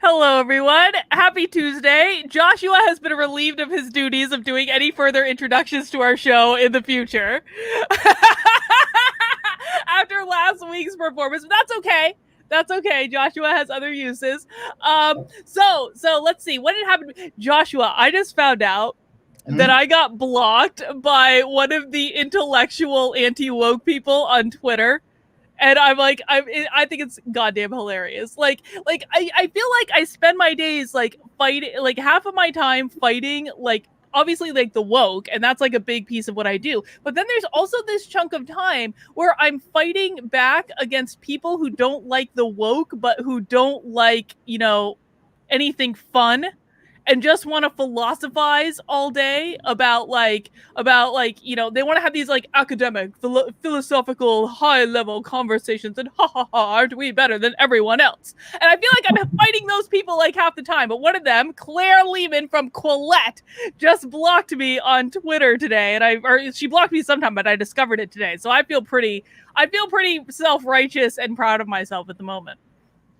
Hello, everyone. Happy Tuesday. Joshua has been relieved of his duties of doing any further introductions to our show in the future. After last week's performance, but that's okay. That's okay. Joshua has other uses. So let's see. What had happened? Joshua, I just found out that I got blocked by one of the intellectual anti-woke people on Twitter. And I'm like, I think it's goddamn hilarious. I feel like I spend my days like fighting, like half of my time fighting, like obviously like the woke, and that's like a big piece of what I do. But then there's also this chunk of time where I'm fighting back against people who don't like the woke, but who don't like, anything fun. And just want to philosophize all day about they want to have these like academic, philosophical, high level conversations and aren't we better than everyone else? And I feel like I'm fighting those people like half the time. But one of them, Claire Lehman from Quillette, just blocked me on Twitter today, and she blocked me sometime, but I discovered it today. So I feel pretty self-righteous and proud of myself at the moment.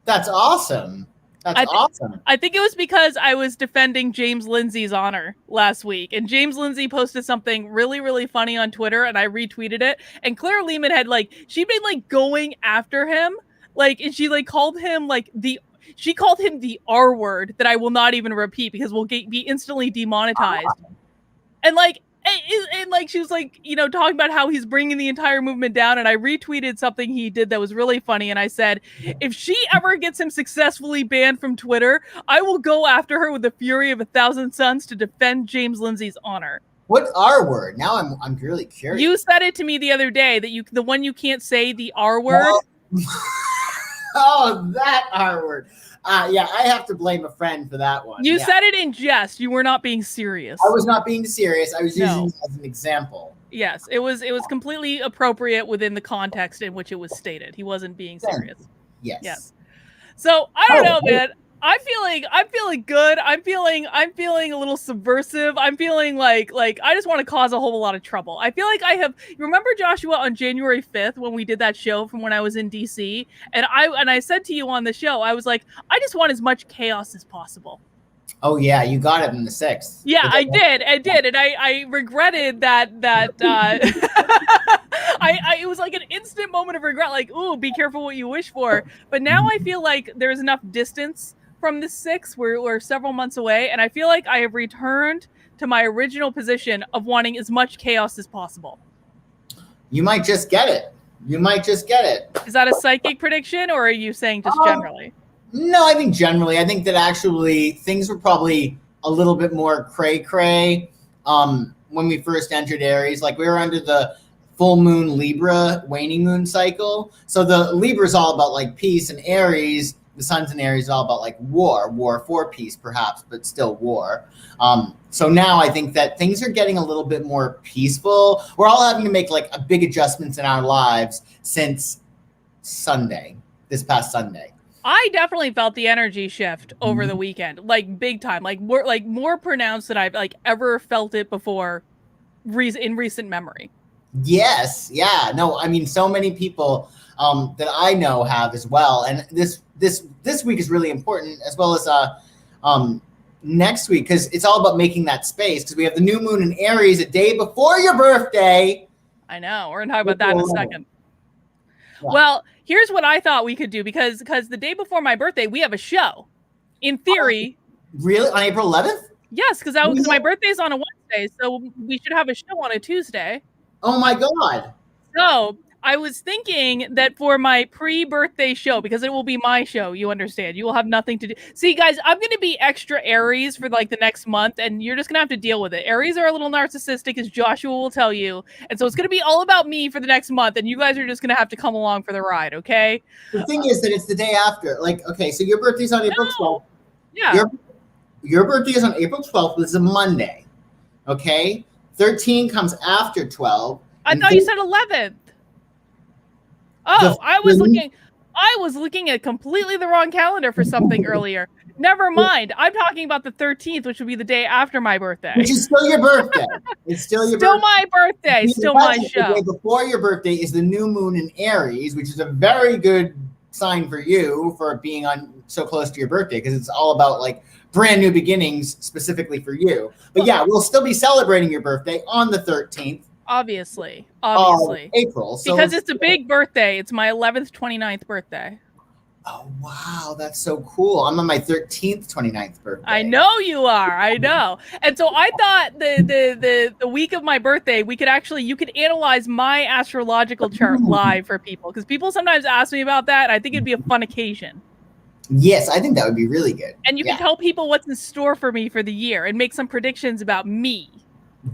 That's awesome. Awesome. I think it was because I was defending James Lindsay's honor last week, and James Lindsay posted something really, really funny on Twitter, and I retweeted it. And Claire Lehman had she'd been going after him, and she called him she called him the R word that I will not even repeat because we'll be instantly demonetized. And she was talking about how he's bringing the entire movement down, and I retweeted something he did that was really funny, and I said, if she ever gets him successfully banned from Twitter, I will go after her with the fury of 1,000 suns to defend James Lindsay's honor. What R word? Now I'm really curious. You said it to me the other day that the one you can't say, the R word. Oh, that R word. Yeah, I have to blame a friend for that one. You said it in jest. You were not being serious. I was not being serious. I was using it as an example. Yes, it was completely appropriate within the context in which it was stated. He wasn't being serious. Yes. So I don't know, man. I'm feeling good. I'm feeling a little subversive. I'm feeling like I just want to cause a whole lot of trouble. I feel like remember Joshua on January 5th when we did that show from when I was in DC, and I said to you on the show, I was like, I just want as much chaos as possible. Oh yeah, you got it in the 6th. Yeah, I did, and I regretted that. It was like an instant moment of regret, like, ooh, be careful what you wish for. But now I feel like there's enough distance from the 6th. We're several months away, and I feel like I have returned to my original position of wanting as much chaos as possible. You might just get it. Is that a psychic prediction, or are you saying just generally? No, I think generally. I think that actually things were probably a little bit more cray-cray when we first entered Aries. Like we were under the full moon Libra waning moon cycle. So the Libra is all about like peace, and Aries, the sun's in Aries, is all about like war for peace perhaps, but still war. So now I think that things are getting a little bit more peaceful. We're all having to make like a big adjustments in our lives since this past Sunday. I definitely felt the energy shift over the weekend, like big time, like more pronounced than I've ever felt it before in recent memory. Yes. Yeah. No, I mean, so many people that I know have as well. And this week is really important, as well as next week, because it's all about making that space, because we have the new moon in Aries a day before your birthday. I know. We're going to talk about that in a second. Yeah. Well, here's what I thought we could do, because the day before my birthday, we have a show. In theory. Really? On April 11th? Yes, because my birthday's on a Wednesday, so we should have a show on a Tuesday. Oh my God. So I was thinking that for my pre-birthday show, because it will be my show, you understand, you will have nothing to do. See, guys, I'm going to be extra Aries for the next month, and you're just going to have to deal with it. Aries are a little narcissistic, as Joshua will tell you. And so it's going to be all about me for the next month, and you guys are just going to have to come along for the ride, okay? The thing is that it's the day after. Okay, so your birthday's on April 12th. Yeah. Your birthday is on April 12th. This is a Monday, okay? 13 comes after 12. I thought you said 11th. Oh, I was looking at completely the wrong calendar for something earlier. Never mind. I'm talking about the 13th, which would be the day after my birthday. Which is still your birthday. It's still your birthday. Still my birthday. Still my show. The day before your birthday is the new moon in Aries, which is a very good sign for you for being on so close to your birthday, because it's all about like brand new beginnings specifically for you. But yeah, we'll still be celebrating your birthday on the 13th. Obviously. April. So because it's a big birthday. It's my 11th, 29th birthday. Oh, wow. That's so cool. I'm on my 13th, 29th birthday. I know you are. I know. And so I thought the week of my birthday, you could analyze my astrological chart live for people, because people sometimes ask me about that. And I think it'd be a fun occasion. Yes, I think that would be really good. And you can tell people what's in store for me for the year and make some predictions about me.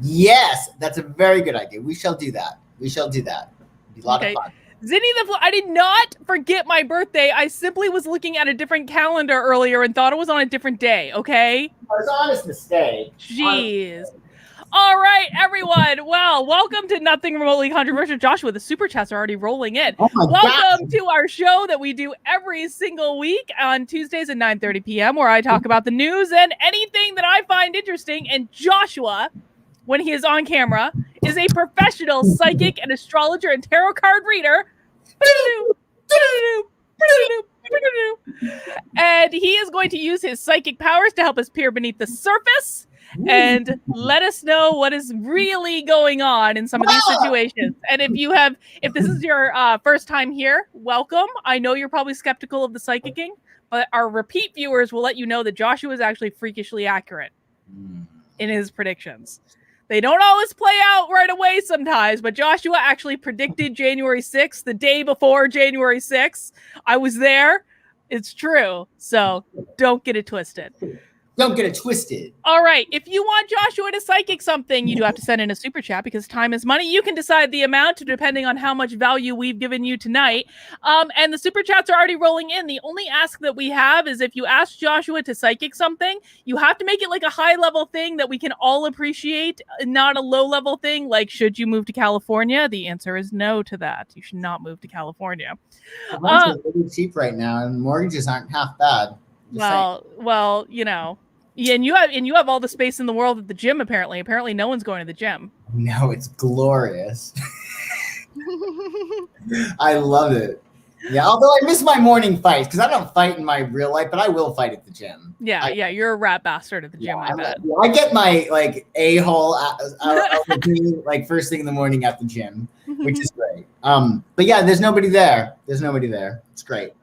Yes, that's a very good idea. We shall do that. It'd be a lot of fun. Zinni I did not forget my birthday. I simply was looking at a different calendar earlier and thought it was on a different day, okay? It was an honest mistake. Jeez. All right, everyone. Well, welcome to Nothing Remotely Controversial. Joshua, the super chats are already rolling in. Welcome to our show that we do every single week on Tuesdays at 9:30 p.m., where I talk about the news and anything that I find interesting. And Joshua, when he is on camera, is a professional psychic and astrologer and tarot card reader. And he is going to use his psychic powers to help us peer beneath the surface and let us know what is really going on in some of these situations. And if this is your first time here, welcome. I know you're probably skeptical of the psychicking, but our repeat viewers will let you know that Joshua is actually freakishly accurate in his predictions. They don't always play out right away sometimes, but Joshua actually predicted January 6th, the day before January 6th. I was there. It's true. So don't get it twisted. Don't get it twisted. All right. If you want Joshua to psychic something, you do have to send in a super chat, because time is money. You can decide the amount depending on how much value we've given you tonight. And the super chats are already rolling in. The only ask that we have is if you ask Joshua to psychic something, you have to make it like a high level thing that we can all appreciate, not a low level thing. Like, should you move to California? The answer is no to that. You should not move to California. Rents are really cheap right now, and mortgages aren't half bad. Well, you know. Yeah, and you have all the space in the world at the gym, apparently. Apparently no one's going to the gym. No, it's glorious. I love it. Yeah, although I miss my morning fights, because I don't fight in my real life, but I will fight at the gym. Yeah, you're a rat bastard at the gym, I bet. I get my like a-hole out of me like first thing in the morning at the gym, which is great. But yeah, there's nobody there. It's great.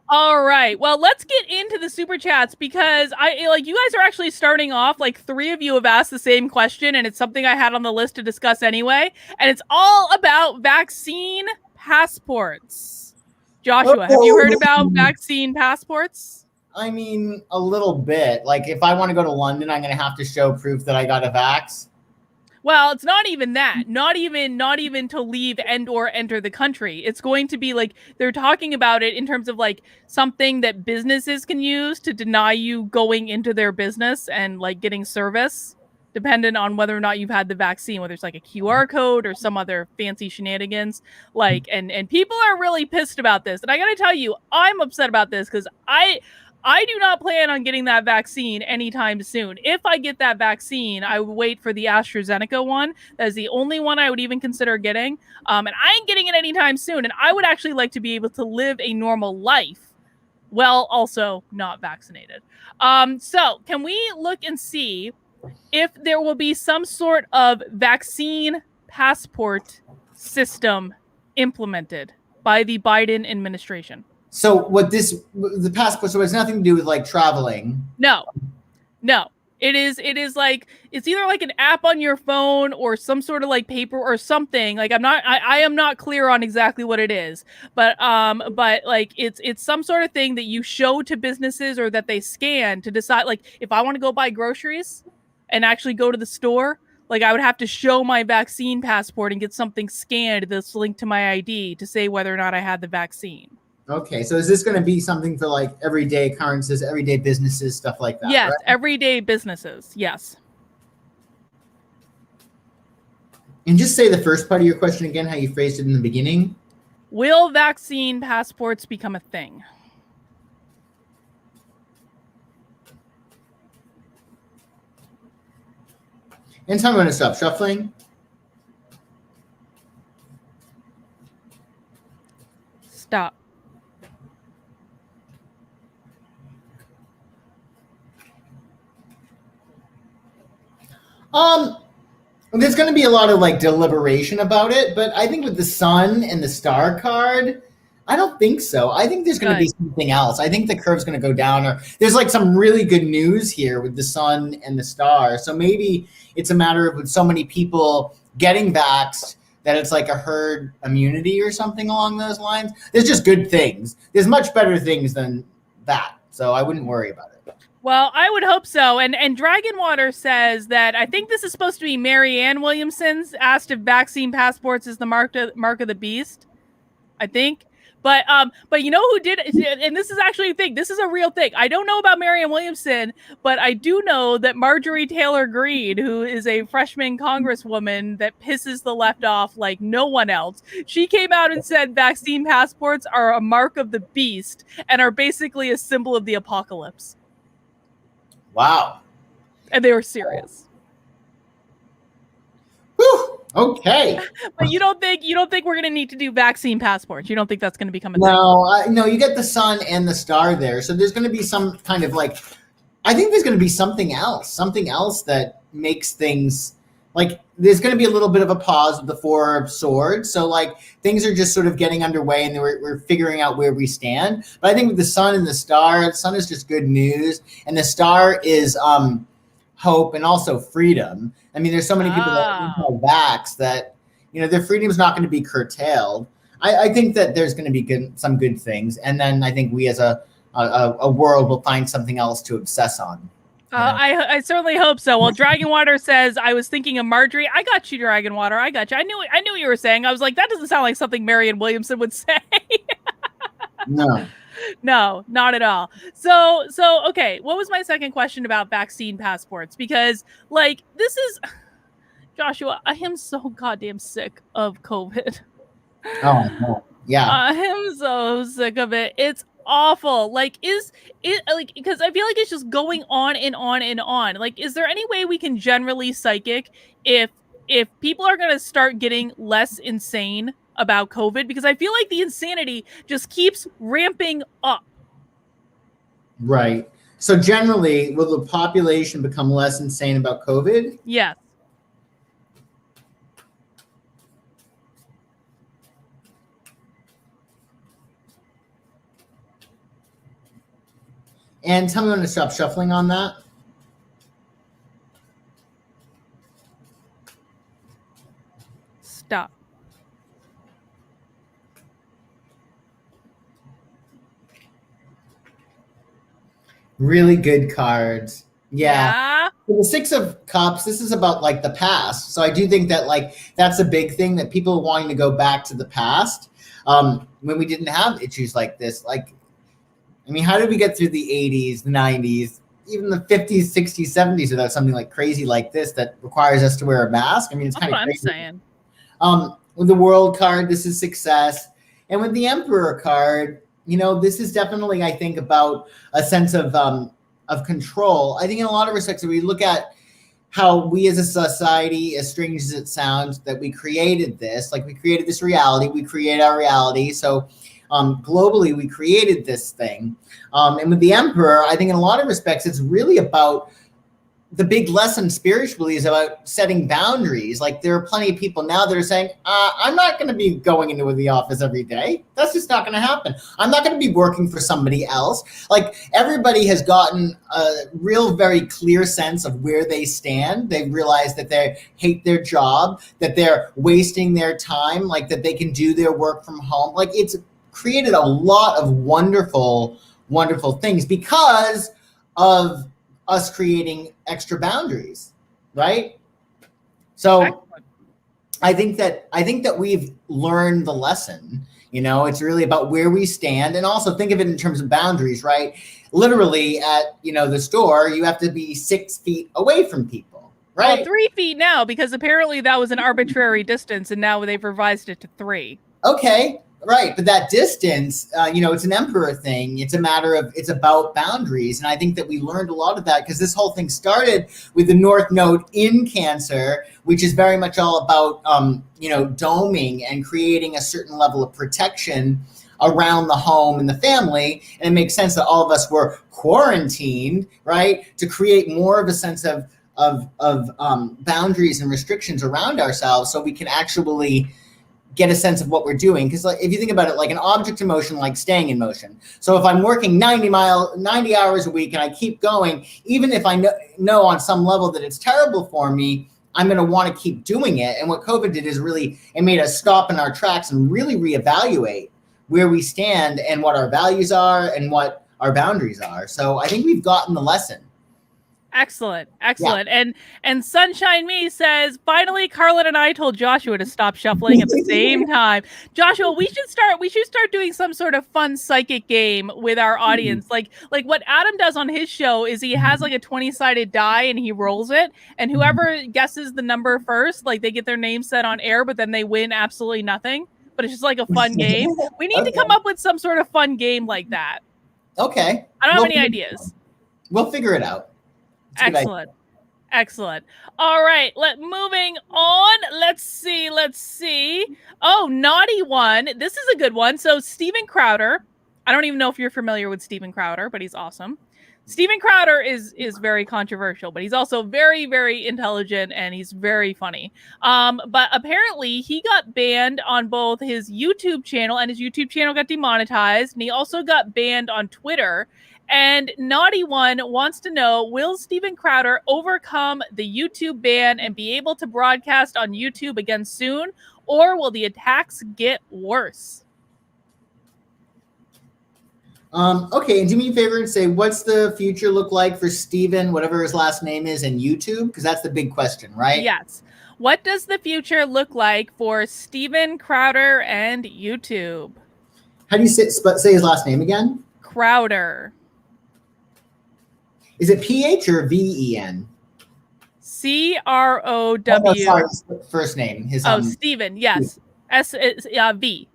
All right. Well, let's get into the super chats, because you guys are actually starting off. Like 3 of you have asked the same question, and it's something I had on the list to discuss anyway. And it's all about vaccine passports. Joshua, have you heard about vaccine passports? I mean, a little bit. Like, if I want to go to London, I'm going to have to show proof that I got a vax. Well, it's not even that. Not even to leave and or enter the country. It's going to be like, they're talking about it in terms of like something that businesses can use to deny you going into their business and like getting service, dependent on whether or not you've had the vaccine, whether it's like a QR code or some other fancy shenanigans. Like, and people are really pissed about this. And I got to tell you, I'm upset about this, because I do not plan on getting that vaccine anytime soon. If I get that vaccine, I would wait for the AstraZeneca one. That is the only one I would even consider getting. And I ain't getting it anytime soon. And I would actually like to be able to live a normal life while also not vaccinated. So can we look and see if there will be some sort of vaccine passport system implemented by the Biden administration? So the passport, so it has nothing to do with like traveling. No. It is like, it's either like an app on your phone or some sort of like paper or something. Like I am not clear on exactly what it is, but like it's some sort of thing that you show to businesses or that they scan to decide, like if I want to go buy groceries and actually go to the store, like I would have to show my vaccine passport and get something scanned that's linked to my ID to say whether or not I had the vaccine. Okay, so is this going to be something for like everyday occurrences, everyday businesses, stuff like that? Yes, right? Everyday businesses, yes. And just say the first part of your question again, how you phrased it in the beginning. Will vaccine passports become a thing? Anytime I'm going to stop shuffling. Stop. There's going to be a lot of like deliberation about it, but I think with the sun and the star card, I don't think so. I think there's going to be something else. I think the curve's going to go down, or there's like some really good news here with the sun and the star. So maybe it's a matter of with so many people getting vaxxed that it's like a herd immunity or something along those lines. There's just good things. There's much better things than that. So I wouldn't worry about it. Well, I would hope so. And Dragonwater says that I think this is supposed to be Marianne Williamson's asked if vaccine passports is the mark of the beast. I think. But you know who did, and this is actually a thing. This is a real thing. I don't know about Marianne Williamson, but I do know that Marjorie Taylor Greene, who is a freshman congresswoman that pisses the left off like no one else, she came out and said vaccine passports are a mark of the beast and are basically a symbol of the apocalypse. Wow. And they were serious. Whew. Okay. But you don't think we're going to need to do vaccine passports? You don't think that's going to become a thing? No, you get the sun and the star there. So there's going to be some kind of like, I think there's going to be something else that makes things like, there's going to be a little bit of a pause with the Four of Swords. So like things are just sort of getting underway and we're figuring out where we stand. But I think with the sun and the sun is just good news. And the star is hope and also freedom. I mean, there's so many people that are vax that, their freedom is not going to be curtailed. I think that there's going to be some good things. And then I think we as a world will find something else to obsess on. I certainly hope so. Well, Dragonwater says, I was thinking of Marjorie. I got you, Dragonwater. I got you. I knew what you were saying. I was like, that doesn't sound like something Marianne Williamson would say. No, not at all. So okay. What was my second question about vaccine passports? Because like, this is Joshua, I am so goddamn sick of COVID. Oh, no. Yeah. I am so sick of it. It's awful. Like, is it like, because I feel like it's just going on and on and on. Like, is there any way we can generally psychic if people are going to start getting less insane about COVID? Because I feel like the insanity just keeps ramping up. Right. So generally, will the population become less insane about COVID? Yes. And tell me when to stop shuffling on that. Stop. Really good cards. Yeah. Yeah. The Six of Cups, this is about like the past. So I do think that like that's a big thing, that people are wanting to go back to the past when we didn't have issues like this. Like, I mean, how did we get through the 80s, the 90s, even the 50s, 60s, 70s without something like crazy like this that requires us to wear a mask? I mean, it's kind of crazy. That's what I'm saying. With the World card, this is success. And with the Emperor card, this is definitely, I think, about a sense of control. I think in a lot of respects, if we look at how we as a society, as strange as it sounds, that we created this, like we created this reality, we create our reality. So globally, we created this thing. And with the Emperor, I think in a lot of respects, it's really about the big lesson spiritually is about setting boundaries. Like there are plenty of people now that are saying, I'm not going to be going into the office every day. That's just not going to happen. I'm not going to be working for somebody else. Like everybody has gotten a real, very clear sense of where they stand. They've realized that they hate their job, that they're wasting their time, like that they can do their work from home. Like it's created a lot of wonderful, wonderful things because of us creating extra boundaries, right? So I think that we've learned the lesson. It's really about where we stand, and also think of it in terms of boundaries, right? Literally at the store, you have to be 6 feet away from people, right? Well, 3 feet now, because apparently that was an arbitrary distance, and now they've revised it to 3. Okay. Right. But that distance, it's an Emperor thing. It's about boundaries. And I think that we learned a lot of that because this whole thing started with the North Node in Cancer, which is very much all about, doming and creating a certain level of protection around the home and the family. And it makes sense that all of us were quarantined, right, to create more of a sense of boundaries and restrictions around ourselves so we can actually get a sense of what we're doing. Because like, if you think about it, like an object in motion, like staying in motion. So if I'm working 90 hours a week and I keep going, even if I know on some level that it's terrible for me, I'm going to want to keep doing it. And what COVID did is really, it made us stop in our tracks and really reevaluate where we stand and what our values are and what our boundaries are. So I think we've gotten the lesson. Excellent. Yeah. And Sunshine Me says, finally, Carlin and I told Joshua to stop shuffling at the same time. Joshua, we should start doing some sort of fun psychic game with our audience. Like what Adam does on his show is he has like a 20-sided die and he rolls it, and whoever guesses the number first, like they get their name set on air, but then they win absolutely nothing. But it's just like a fun game. We need to come up with some sort of fun game like that. Okay. I don't have any ideas. We'll figure it out. Excellent. All right, moving on. Let's see. Oh, Naughty One. This is a good one. So Steven Crowder. I don't even know if you're familiar with Steven Crowder, but he's awesome. Steven Crowder is very controversial, but he's also very, very intelligent and he's very funny. But apparently he got banned on both his YouTube channel, and his YouTube channel got demonetized, and he also got banned on Twitter. And Naughty One wants to know, will Steven Crowder overcome the YouTube ban and be able to broadcast on YouTube again soon, or will the attacks get worse? Okay, and do me a favor and say, what's the future look like for Steven, whatever his last name is, and YouTube? Because that's the big question, right? Yes. What does the future look like for Steven Crowder and YouTube? How do you say his last name again? Crowder. Is it PH or VEN? CROW. Oh, no, sorry, his first name. Steven, yes. V.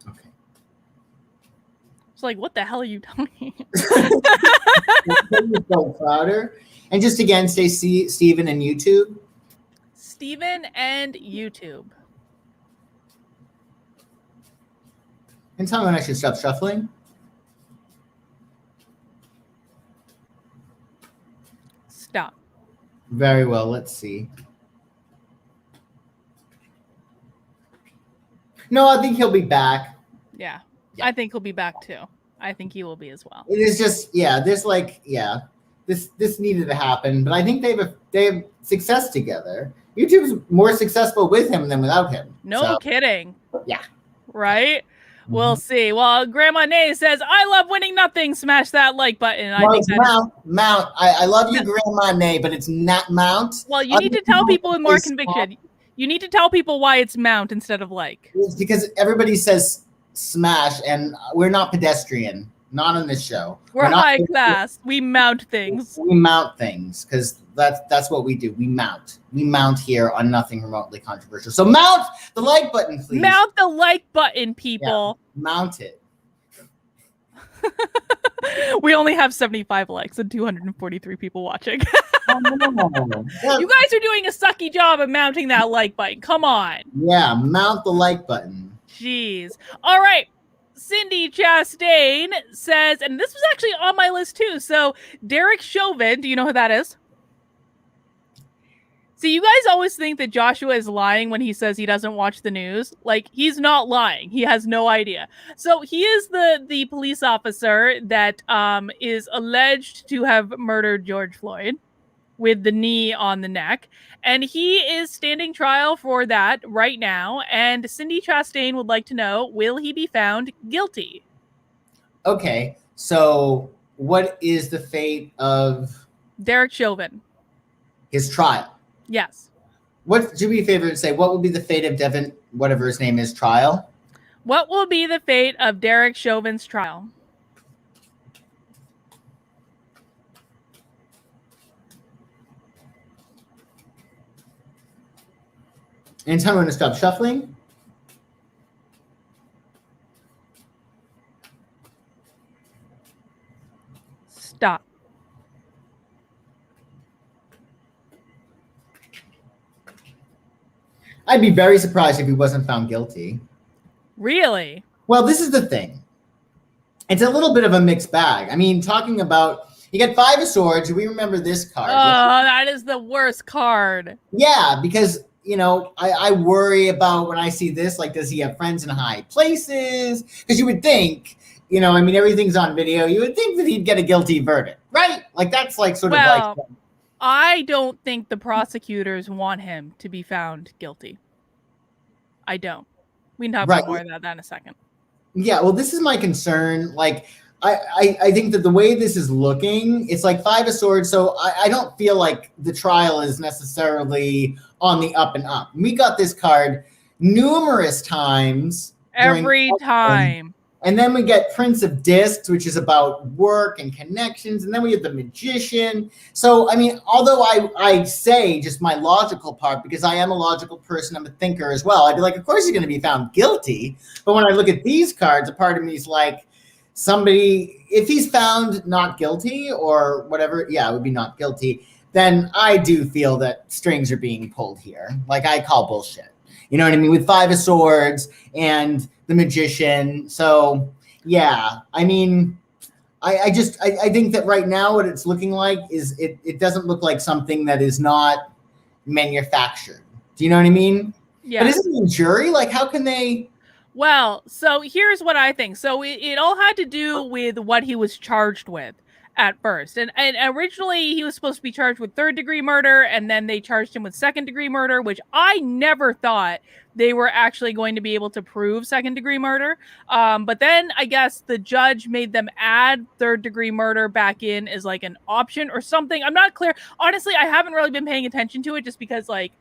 Okay. It's like, what the hell are you talking? Crowder. And just again, say Steven and YouTube. Steven and YouTube. And tell me when I should stop shuffling. Stop. Very well. Let's see. No, I think he'll be back. Yeah. I think he'll be back too. I think he will be as well. It is just, this needed to happen, but I think they have success together. YouTube's more successful with him than without him. No kidding. Yeah. Right? We'll see. Well, Grandma Nay says, I love winning nothing. Smash that like button. I think that's Mount. I love you, Grandma Nay, but it's not Mount. Well, you need to tell people with more conviction. You need to tell people why it's Mount instead of like. It's because everybody says smash, and we're not pedestrian. Not on this show. We're high class. We mount things. We mount things because that's what we do. We mount. We mount here on nothing remotely controversial. So mount the like button, please. Mount the like button, people. Yeah, mount it. We only have 75 likes and 243 people watching. Oh, no. You guys are doing a sucky job of mounting that like button. Come on. Yeah, mount the like button. Jeez. All right. Cindy Chastain says, and this was actually on my list too. So Derek Chauvin, do you know who that is? See, you guys always think that Joshua is lying when he says he doesn't watch the news. Like, he's not lying. He has no idea. So he is the police officer that is alleged to have murdered George Floyd with the knee on the neck. And he is standing trial for that right now. And Cindy Chastain would like to know, will he be found guilty? Okay, so what is the fate of Derek Chauvin? His trial. Yes. What, do me a favor and say, what will be the fate of Devin, whatever his name is, trial? What will be the fate of Derek Chauvin's trial? Anytime we're going to stop shuffling. Stop. I'd be very surprised if he wasn't found guilty. Really? Well, this is the thing. It's a little bit of a mixed bag. I mean, talking about You get 5 of Swords. We remember this card. Oh, that is the worst card. Yeah, because, you know, I worry about when I see this, like, does he have friends in high places? Because you would think, you know, I mean, everything's on video. You would think that he'd get a guilty verdict, right? Like, that's like sort of like. I don't think the prosecutors want him to be found guilty. I don't. We can talk about more about that in a second. Yeah, well, this is my concern. Like, I think that the way this is looking, it's like 5 of Swords. So I don't feel like the trial is necessarily on the up and up. We got this card numerous times. Every time. And then we get Prince of Discs, which is about work and connections. And then we have the Magician. So, I mean, although I say just my logical part, because I am a logical person, I'm a thinker as well. I'd be like, of course he's going to be found guilty. But when I look at these cards, a part of me is like, somebody, if he's found not guilty or whatever, yeah, it would be not guilty, then I do feel that strings are being pulled here. Like, I call bullshit. You know what I mean? With 5 of Swords and the Magician. So, yeah, I mean, I think that right now what it's looking like is it doesn't look like something that is not manufactured. Do you know what I mean? Yeah. But isn't it a jury? Like, how can they? Well, so here's what I think. So it all had to do with what he was charged with at first. And originally he was supposed to be charged with 3rd-degree murder, and then they charged him with 2nd-degree murder, which I never thought they were actually going to be able to prove 2nd-degree murder. But then I guess the judge made them add 3rd-degree murder back in as like an option or something. I'm not clear. Honestly, I haven't really been paying attention to it just because, like,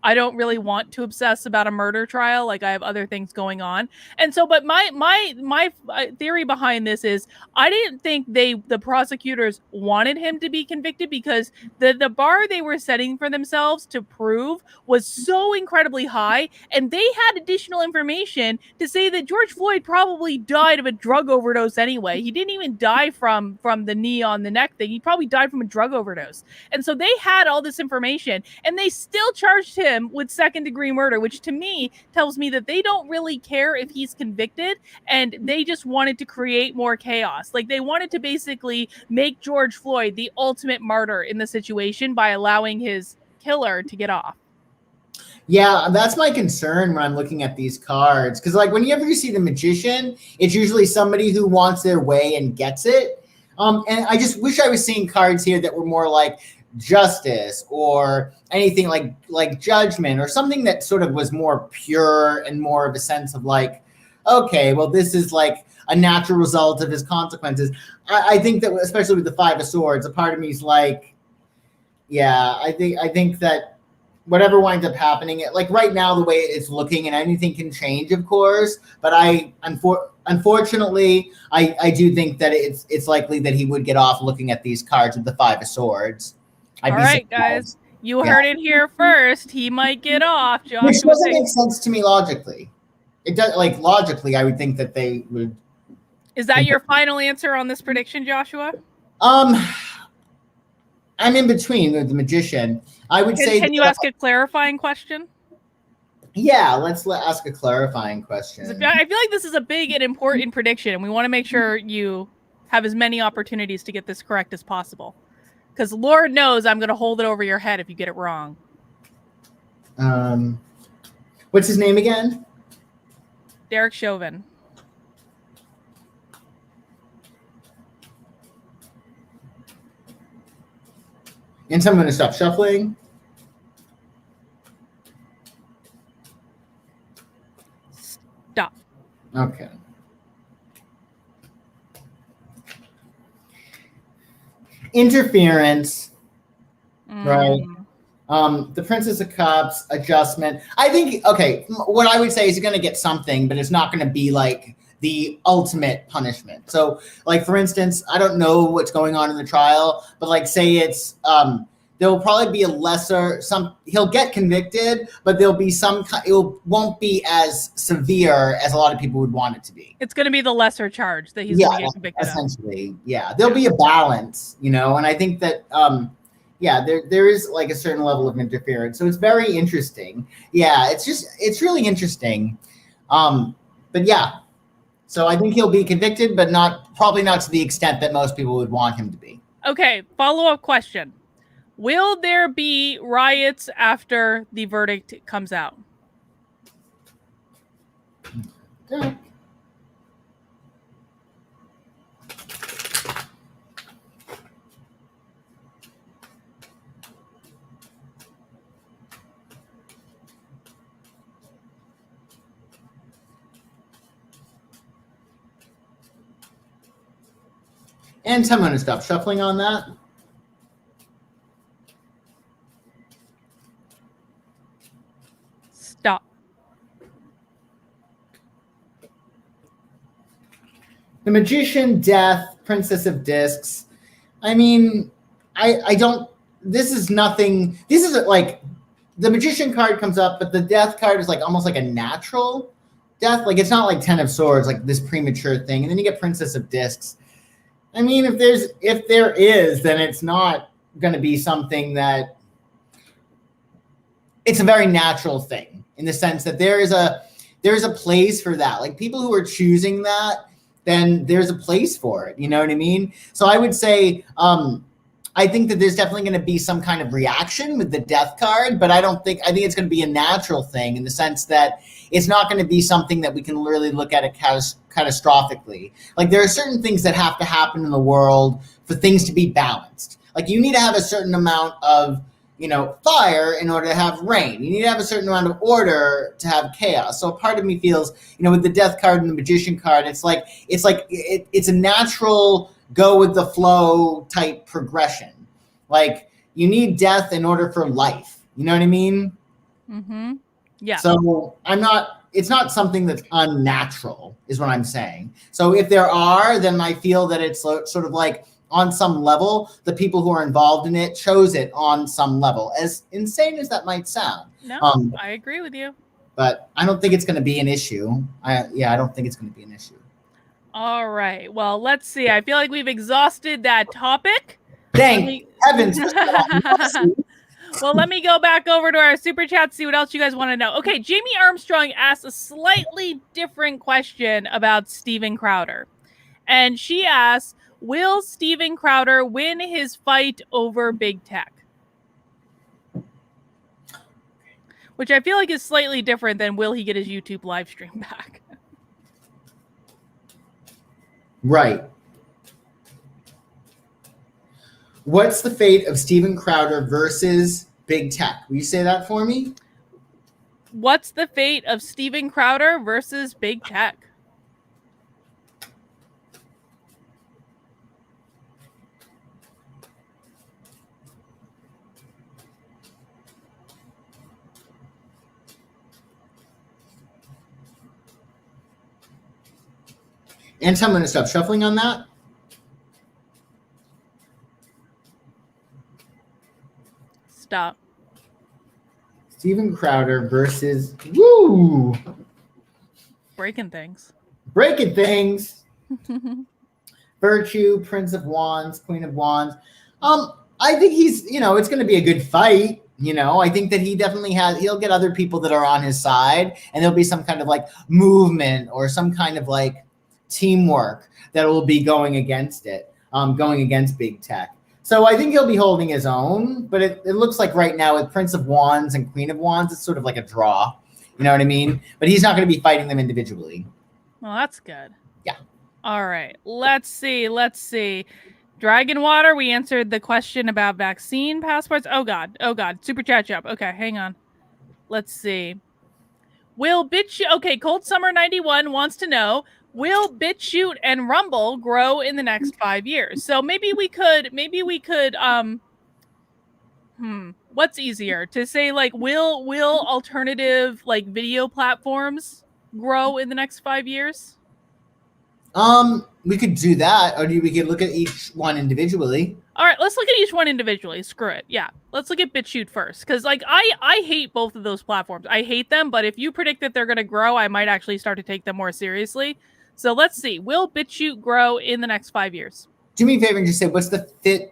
I don't really want to obsess about a murder trial. Like, I have other things going on. And so, but my theory behind this is I didn't think the prosecutors wanted him to be convicted because the bar they were setting for themselves to prove was so incredibly high. And they had additional information to say that George Floyd probably died of a drug overdose anyway. He didn't even die from the knee on the neck thing. He probably died from a drug overdose. And so they had all this information, and they still charged him with 2nd-degree murder, which to me tells me that they don't really care if he's convicted, and they just wanted to create more chaos. Like, they wanted to basically make George Floyd the ultimate martyr in the situation by allowing his killer to get off. Yeah, that's my concern when I'm looking at these cards. Because, like, whenever you see the Magician, it's usually somebody who wants their way and gets it. And I just wish I was seeing cards here that were more like justice or anything like judgment or something that sort of was more pure and more of a sense of like, okay, well, this is like a natural result of his consequences. I think that, especially with the 5 of Swords, a part of me is like, yeah, I think that whatever winds up happening, like right now, the way it's looking, and anything can change, of course, but unfortunately, I do think that it's likely that he would get off looking at these cards with the 5 of Swords. All right, guys, you heard it here first. He might get off. Joshua, which doesn't make sense to me logically. It does, like, logically, I would think that they would. Is that your final answer on this prediction, Joshua? I'm in between with the Magician. I would say. Can you ask a clarifying question? Yeah, let's ask a clarifying question. I feel like this is a big and important prediction, and we want to make sure you have as many opportunities to get this correct as possible. Because Lord knows I'm going to hold it over your head if you get it wrong. What's his name again? Derek Chauvin. And so I'm going to stop shuffling. Stop. Okay. Interference, right? The Princess of Cups, adjustment. I think, okay, what I would say is you're going to get something, but it's not going to be like the ultimate punishment. So, like, for instance, I don't know what's going on in the trial, but like, say it's, there will probably be a lesser, he'll get convicted, but there'll be it won't be as severe as a lot of people would want it to be. It's going to be the lesser charge that he's going to get convicted essentially. Yeah, there'll be a balance, you know, and I think that, there is like a certain level of interference. So it's very interesting. Yeah, it's really interesting. But yeah, So I think he'll be convicted, but probably not to the extent that most people would want him to be. Okay, follow-up question. Will there be riots after the verdict comes out? Okay. And I'm going to stop shuffling on that. Stop. The Magician, Death, Princess of Discs. I mean, I don't. This is nothing. This is like the Magician card comes up, but the Death card is like almost like a natural death. Like it's not like Ten of Swords, like this premature thing. And then you get Princess of Discs. I mean, if there is, then it's not going to be something that. It's a very natural thing in the sense that there is a place for that. Like people who are choosing that, then there's a place for it. You know what I mean? So I would say, I think that there's definitely going to be some kind of reaction with the Death card, but I think it's going to be a natural thing in the sense that it's not going to be something that we can really look at it catastrophically. Like there are certain things that have to happen in the world for things to be balanced. Like you need to have a certain amount of fire in order to have rain. You need to have a certain amount of order to have chaos. So part of me feels, with the Death card and the Magician card, it's a natural go with the flow type progression. Like you need death in order for life. You know what I mean? Mm-hmm. Yeah. So it's not something that's unnatural is what I'm saying. So if there are, then I feel that it's sort of like, on some level, the people who are involved in it chose it on some level, as insane as that might sound. No, I agree with you. But I don't think it's going to be an issue. I don't think it's going to be an issue. All right. Well, let's see. I feel like we've exhausted that topic. Thank heavens. Well, let me go back over to our super chat, see what else you guys want to know. Okay, Jamie Armstrong asked a slightly different question about Steven Crowder. And she asked, will Steven Crowder win his fight over big tech? Which I feel like is slightly different than will he get his YouTube live stream back? Right. What's the fate of Steven Crowder versus big tech? Will you say that for me? What's the fate of Steven Crowder versus big tech? And I'm going to stop shuffling on that. Stop. Steven Crowder versus woo. Breaking things. Breaking things. Virtue, Prince of Wands, Queen of Wands. I think he's, it's going to be a good fight. I think that he definitely he'll get other people that are on his side, and there'll be some kind of like movement or some kind of like teamwork that will be going against it, going against big tech. So I think he'll be holding his own, but it looks like right now with Prince of Wands and Queen of Wands, it's sort of like a draw. You know what I mean? But he's not going to be fighting them individually. Well, that's good. Yeah. All right. Let's see. Dragon Water, we answered the question about vaccine passports. Oh, God. Super chat shop. Okay, hang on. Let's see. Okay, Cold Summer 91 wants to know, will BitShoot and Rumble grow in the next 5 years? So maybe we could, what's easier to say, like, will alternative like video platforms grow in the next 5 years? We could do that, or we could look at each one individually. All right, let's look at each one individually. Screw it. Yeah, let's look at BitShoot first, because like I hate both of those platforms. I hate them, but if you predict that they're going to grow, I might actually start to take them more seriously. So let's see. Will BitShoot grow in the next 5 years? Do me a favor and just say what's the fate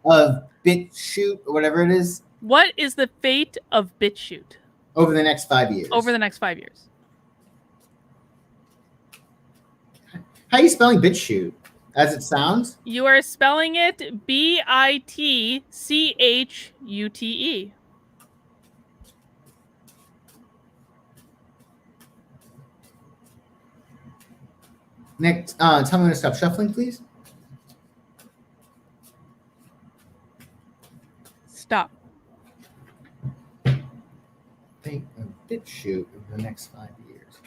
of BitShoot or whatever it is. What is the fate of BitShoot over the next 5 years? Over the next 5 years. How are you spelling BitShoot? As it sounds? You are spelling it BitChute. Nick, tell me when to stop shuffling, please. Stop. Think of BitShoot over the next 5 years.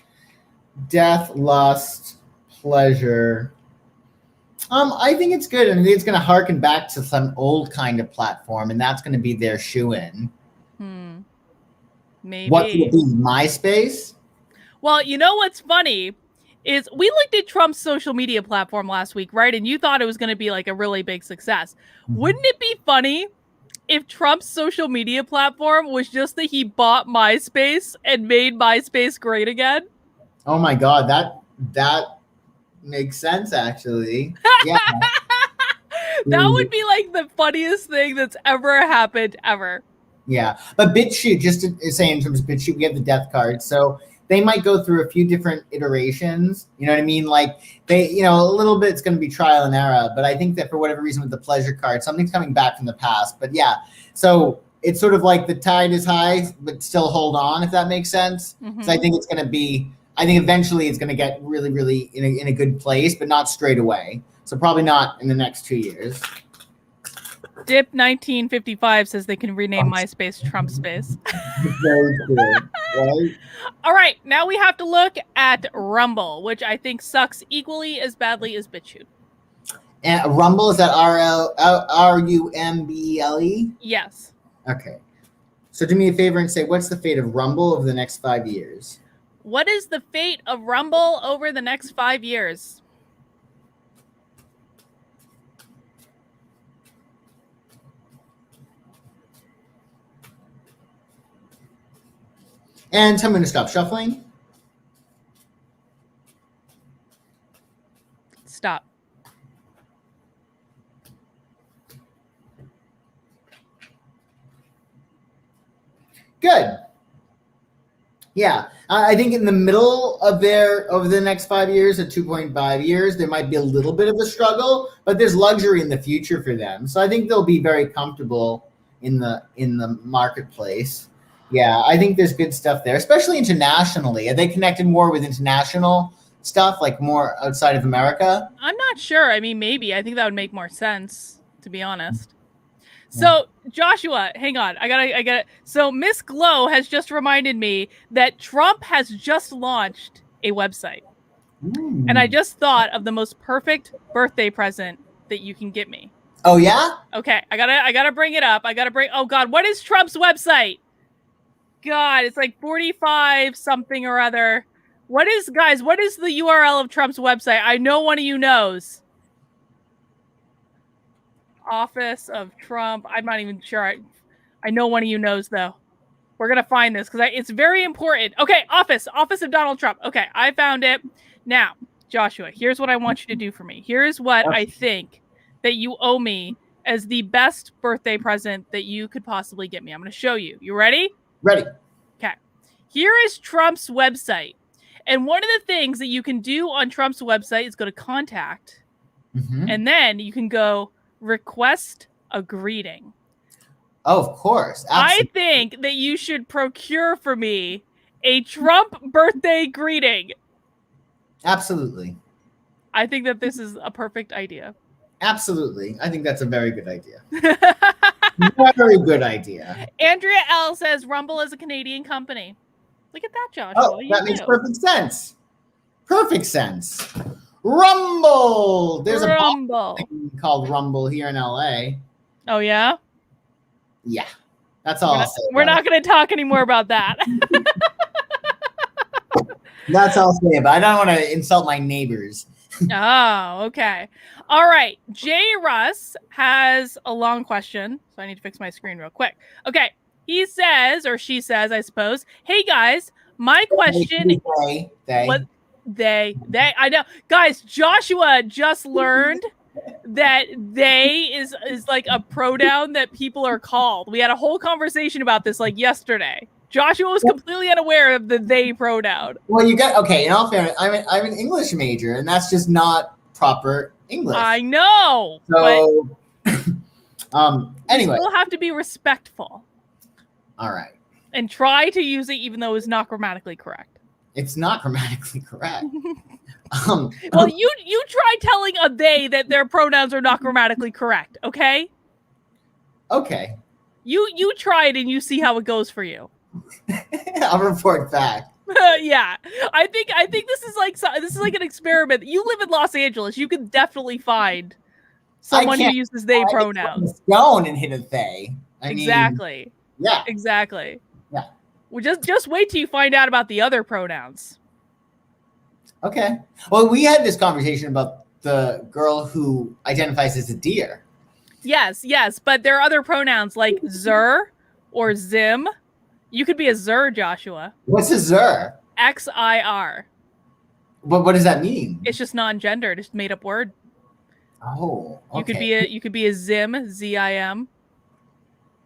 Death, lust, pleasure. I think it's good. I mean, it's going to harken back to some old kind of platform, and that's going to be their shoe-in. Maybe. What could it be? MySpace? Well, you know what's funny is we looked at Trump's social media platform last week, right? And you thought it was going to be like a really big success. Wouldn't it be funny if Trump's social media platform was just that he bought MySpace and made MySpace great again? Oh my God, that makes sense, actually. Yeah. That would be like the funniest thing that's ever happened ever. Yeah, but BitShoot, just to say in terms of BitShoot, we have the death card, so they might go through a few different iterations. You know what I mean? Like they, a little bit it's going to be trial and error, but I think that for whatever reason with the pleasure card, something's coming back from the past. But yeah, so it's sort of like the tide is high, but still hold on, if that makes sense. So I think it's going to be, I think eventually it's going to get really, really in a good place, but not straight away. So probably not in the next 2 years. Dip 1955 says they can rename MySpace Trump Space. Very cool, right? All right, now we have to look at Rumble, which I think sucks equally as badly as BitShoot. And Rumble, is that RUMBLE? Yes. Okay. So do me a favor and say, what's the fate of Rumble over the next 5 years? What is the fate of Rumble over the next 5 years? And tell me when to stop shuffling. Stop. Good. Yeah, I think in the middle of over the next 5 years, at 2.5 years, there might be a little bit of a struggle, but there's luxury in the future for them. So I think they'll be very comfortable in the marketplace. Yeah, I think there's good stuff there, especially internationally. Are they connected more with international stuff, like more outside of America? I'm not sure. I mean, maybe. I think that would make more sense, to be honest. So, Joshua, hang on. I gotta. So, Miss Glow has just reminded me that Trump has just launched a website. And I just thought of the most perfect birthday present that you can get me. Oh, yeah? Okay, I gotta bring it up. Oh, God, what is Trump's website? God, it's like 45 something or other. What is the URL of Trump's website? I know one of you knows. Office of Trump. I'm not even sure. I know one of you knows, though. We're going to find this because it's very important. Okay, Office of Donald Trump. Okay, I found it. Now, Joshua, here's what I want you to do for me. Here's what I think that you owe me as the best birthday present that you could possibly get me. I'm going to show you. You ready? Ready. Okay. Here is Trump's website. And one of the things that you can do on Trump's website is go to contact. And then you can go request a greeting. Oh, of course. Absolutely. I think that you should procure for me a Trump birthday greeting. Absolutely. I think that this is a perfect idea. Absolutely. I think that's a very good idea. Very good idea. Andrea L. says Rumble is a Canadian company. Look at that, Joshua. Oh, that makes perfect sense. Perfect sense. Rumble. There's a thing called Rumble here in LA. Oh, yeah? Yeah. That's all I'll say. We're not going to talk anymore about that. That's all I'll say about it. I don't want to insult my neighbors. Oh, okay. All right. Jay Russ has a long question, so I need to fix my screen real quick. Okay. He says, or she says, I suppose, hey, guys, my question... They, I know. Guys, Joshua just learned that they is like a pronoun that people are called. We had a whole conversation about this like yesterday. Joshua was completely unaware of the they pronoun. Well, you got okay. In all fairness, I'm an English major, and that's just not proper English. I know. So, anyway, you still have to be respectful. All right. And try to use it even though it's not grammatically correct. It's not grammatically correct. Well, you try telling a they that their pronouns are not grammatically correct, okay? Okay. You try it and you see how it goes for you. I'll report back. Yeah, I think this is like an experiment. You live in Los Angeles. You can definitely find someone who uses they pronouns. Stone and hit a they. Exactly. Yeah. Exactly. Yeah. Well, just wait till you find out about the other pronouns. Okay. Well, we had this conversation about the girl who identifies as a deer. Yes, but there are other pronouns like zer or zim. You could be a zer, Joshua. What's a zer? XIR. What does that mean? It's just non-gendered. It's a made-up word. Oh, okay. You could be a zim, ZIM.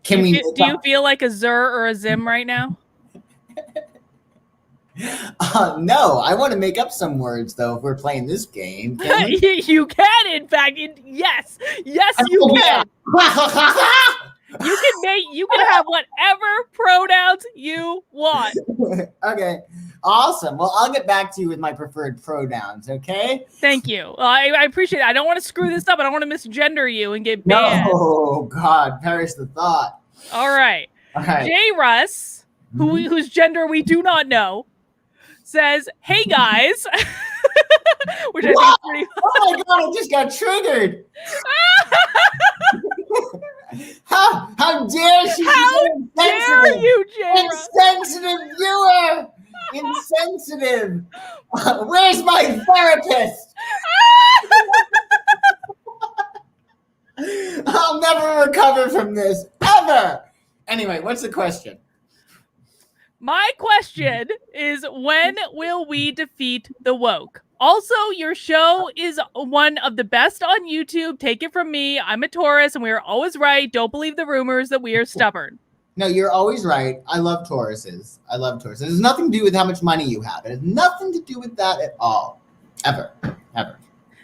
Do you feel like a zer or a zim right now? No, I want to make up some words though. If we're playing this game, can we? You can. In fact, yes, you can. You can have whatever pronouns you want. Okay, awesome. Well, I'll get back to you with my preferred pronouns. Okay. Thank you. I appreciate it. I don't want to screw this up. I don't want to misgender you and get banned. Oh God, perish the thought. All right. J. Russ, whose gender we do not know, says, "Hey guys," which I think is pretty. Oh my God! I just got triggered. How dare she? How dare you, J. Insensitive viewer! Insensitive. Where's my therapist? I'll never recover from this ever. Anyway, what's the question? My question is, when will we defeat the woke? Also, your show is one of the best on YouTube. Take it from me. I'm a Taurus, and we are always right. Don't believe the rumors that we are stubborn. No, you're always right. I love Tauruses. It has nothing to do with how much money you have. It has nothing to do with that at all. Ever.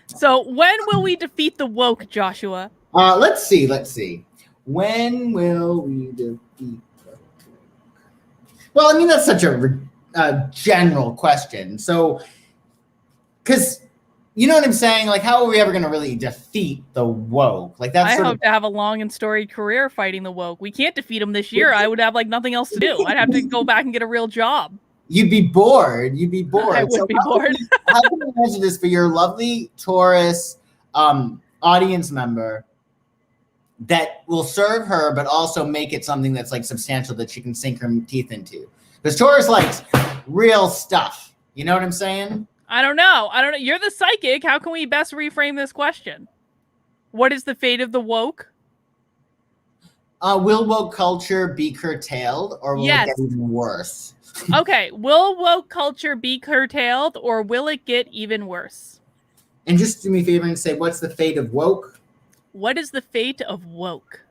So when will we defeat the woke, Joshua? Let's see. When will we defeat the woke? Well, I mean, that's such a general question. So, because you know what I'm saying? Like, how are we ever going to really defeat the woke? Like, that's I hope to have a long and storied career fighting the woke. We can't defeat them this year. I would have like nothing else to do. I'd have to go back and get a real job. You'd be bored. I would be bored. How can you answer this for your lovely Taurus audience member that will serve her, but also make it something that's like substantial that she can sink her teeth into? Because Taurus likes real stuff. You know what I'm saying? I don't know. You're the psychic. How can we best reframe this question? What is the fate of the woke? Will woke culture be curtailed, or will it get even worse? Okay. Will woke culture be curtailed, or will it get even worse? And just do me a favor and say, what's the fate of woke? What is the fate of woke?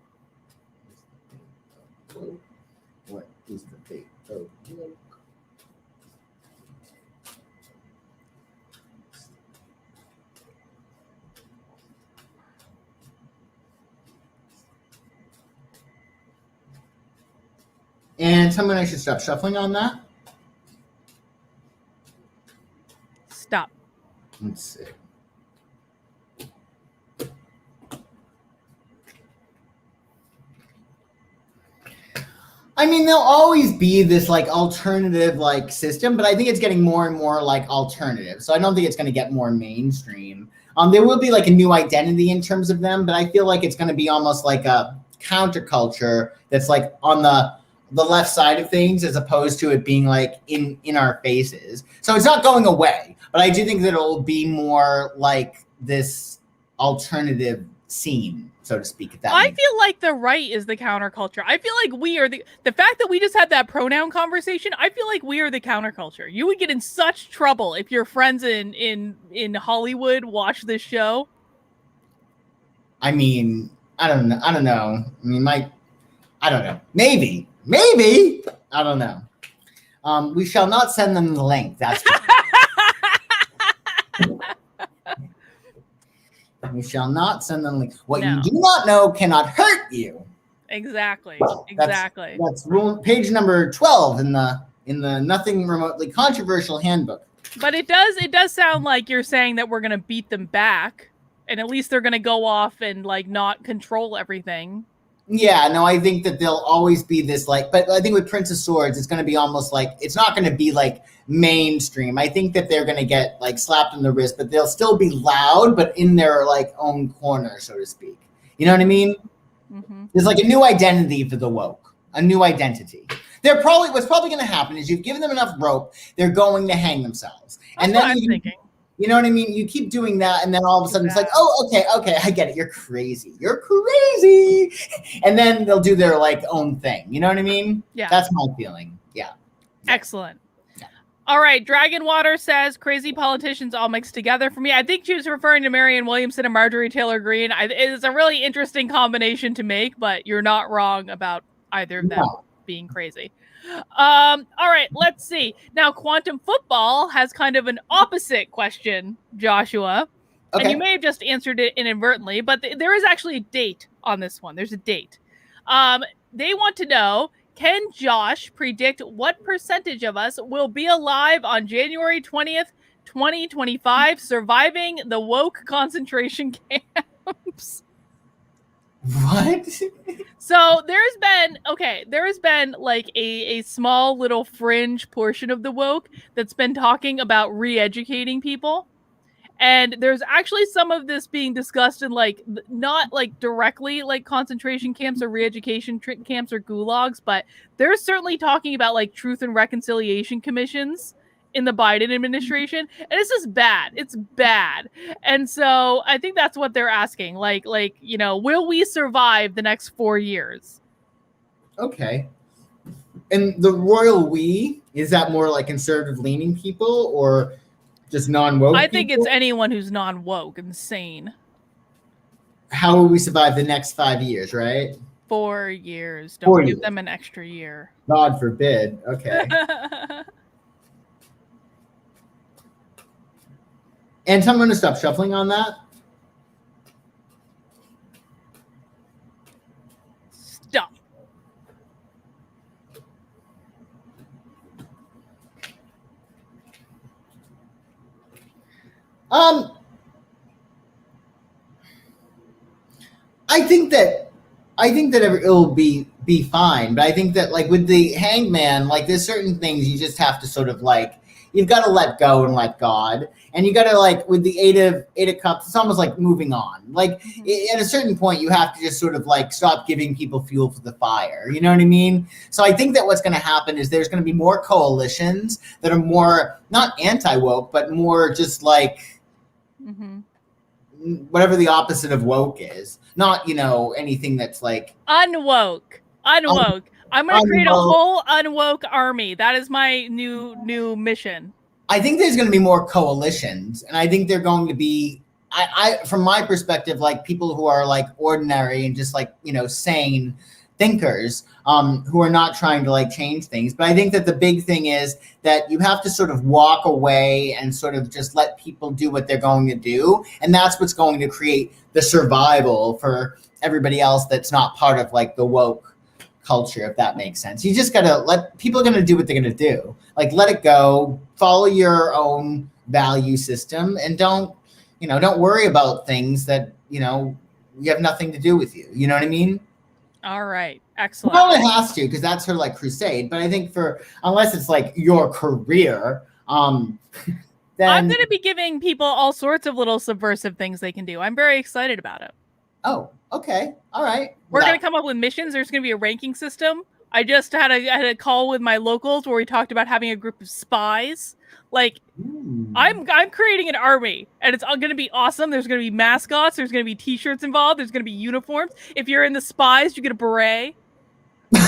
What is the fate of woke? And someone I should stop shuffling on that. Stop. Let's see. I mean, there'll always be this like alternative like system, but I think it's getting more and more like alternative. So I don't think it's going to get more mainstream. There will be like a new identity in terms of them, but I feel like it's going to be almost like a counterculture that's like on the left side of things, as opposed to it being like in our faces. So it's not going away, but I do think that it'll be more like this alternative scene, so to speak. I feel like the right is the counterculture. I feel like we are the fact that we just had that pronoun conversation. I feel like we are the counterculture. You would get in such trouble if your friends in Hollywood watch this show. I mean, I don't know. I mean, I don't know. Maybe. Maybe. I don't know. We shall not send them the link. That's we shall not send them the link. What you do not know cannot hurt you. Exactly. That's rule page number 12 in the nothing remotely controversial handbook. But it does sound like you're saying that we're gonna beat them back, and at least they're gonna go off and like not control everything. Yeah, no, I think that there'll always be this like, but I think with Prince of Swords, it's going to be almost like, it's not going to be like mainstream. I think that they're going to get like slapped in the wrist, but they'll still be loud, but in their like own corner, so to speak. You know what I mean? Mm-hmm. There's like a new identity for the woke, a new identity. What's probably going to happen is you've given them enough rope, they're going to hang themselves. That's and then what I'm thinking. You know what I mean? You keep doing that, and then all of a sudden it's like, oh, okay, I get it. You're crazy. And then they'll do their like own thing. You know what I mean? Yeah. That's my feeling. Yeah. Excellent. Yeah. All right. Dragon Water says crazy politicians all mixed together for me. I think she was referring to Marianne Williamson and Marjorie Taylor Greene. It's a really interesting combination to make, but you're not wrong about either of them being crazy. All right, let's see. Now, quantum football has kind of an opposite question, Joshua. Okay. And you may have just answered it inadvertently, but there is actually a date on this one. There's a date. They want to know, can Josh predict what percentage of us will be alive on January 20th, 2025, surviving the woke concentration camps? What? So there has been like a small little fringe portion of the woke that's been talking about re-educating people. And there's actually some of this being discussed in like, not like directly like concentration camps or re-education camps or gulags, but they're certainly talking about like truth and reconciliation commissions in the Biden administration, and it's just bad. It's bad. And so I think that's what they're asking. Like, you know, will we survive the next 4 years? Okay. And the royal we, is that more like conservative leaning people or just non-woke I think people? It's anyone who's non-woke and sane. How will we survive the next 5 years, right? 4 years. Don't give them an extra year. God forbid. Okay. And I'm going to stop shuffling on that. Stop. I think that it'll be fine, but I think that like with the hangman, like there's certain things you just have to sort of like, you've got to let go and let God. And you got to like, with the eight of cups, it's almost like moving on. Like at a certain point, you have to just sort of like stop giving people fuel for the fire. You know what I mean? So I think that what's going to happen is there's going to be more coalitions that are more, not anti-woke, but more just like whatever the opposite of woke is. Not, you know, anything that's like. Unwoke. I'm going to create a whole unwoke army. That is my new mission. I think there's going to be more coalitions, and I think they're going to be, I from my perspective, like people who are like ordinary and just like, you know, sane thinkers, who are not trying to like change things. But I think that the big thing is that you have to sort of walk away and sort of just let people do what they're going to do. And that's what's going to create the survival for everybody else that's not part of like the woke culture, if that makes sense. You just got to let people are going to do what they're going to do. Like, let it go, follow your own value system, and don't worry about things that, you know, you have nothing to do with you. You know what I mean? All right. Excellent. Well, it has to, because that's her like crusade. But I think unless it's like your career, then I'm going to be giving people all sorts of little subversive things they can do. I'm very excited about it. Oh, okay. All right. We're going to come up with missions. There's going to be a ranking system. I just had a call with my locals where we talked about having a group of spies. Like, I'm creating an army, and it's going to be awesome. There's going to be mascots. There's going to be T-shirts involved. There's going to be uniforms. If you're in the spies, you get a beret. Do